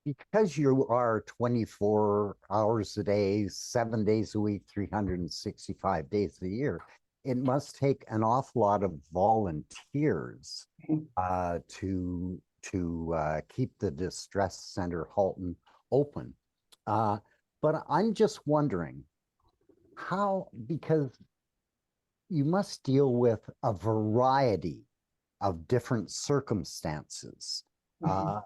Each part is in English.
because you are 24 hours a day, 7 days a week, 365 days a year, it must take an awful lot of volunteers to keep the distress center Halton open. But I'm just wondering how, because you must deal with a variety of different circumstances. Uh,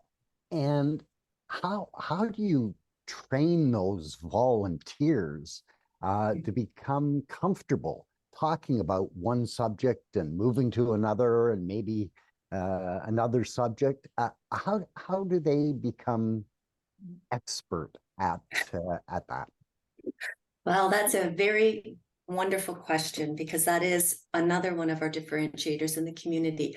and how do you train those volunteers to become comfortable talking about one subject and moving to another and maybe another subject? How do they become expert at that? Well, that's a very wonderful question because that is another one of our differentiators in the community.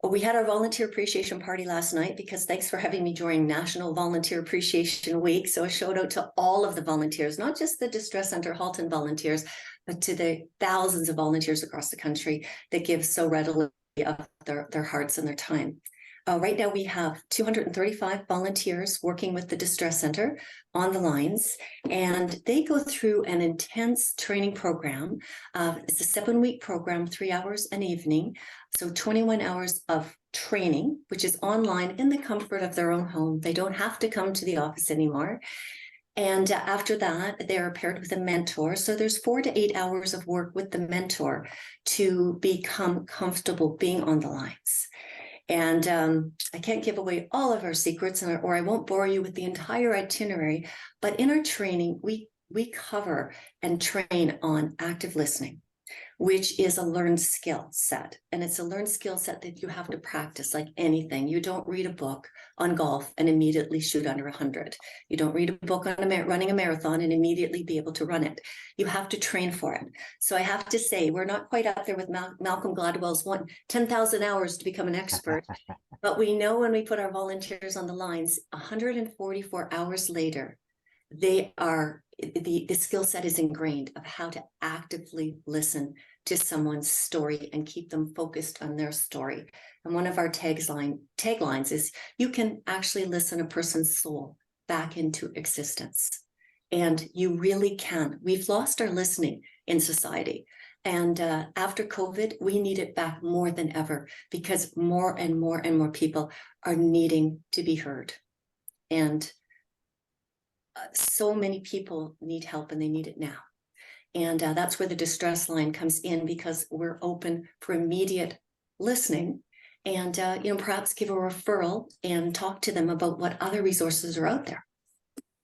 We had our volunteer appreciation party last night because thanks for having me during National Volunteer Appreciation Week. So a shout out to all of the volunteers, not just the Distress Center Halton volunteers, but to the thousands of volunteers across the country that give so readily of their hearts and their time. Right now, we have 235 volunteers working with the Distress Center on the lines, and they go through an intense training program. It's a 7-week program, 3 hours an evening. So 21 hours of training, which is online in the comfort of their own home. They don't have to come to the office anymore. And after that, they're paired with a mentor. So there's 4 to 8 hours of work with the mentor to become comfortable being on the lines. And I can't give away all of our secrets, or I won't bore you with the entire itinerary. But in our training, we cover and train on active listening, which is a learned skill set. And it's a learned skill set that you have to practice like anything. You don't read a book on golf and immediately shoot under 100. You don't read a book on running a marathon and immediately be able to run it. You have to train for it. So I have to say, we're not quite up there with Malcolm Gladwell's 10,000 hours to become an expert. But we know when we put our volunteers on the lines, 144 hours later, the skill set is ingrained of how to actively listen to someone's story and keep them focused on their story. And one of our taglines is, you can actually listen a person's soul back into existence. And you really can. We've lost our listening in society. And after COVID, we need it back more than ever because more and more and more people are needing to be heard. And so many people need help and they need it now. And that's where the distress line comes in, because we're open for immediate listening and, perhaps give a referral and talk to them about what other resources are out there.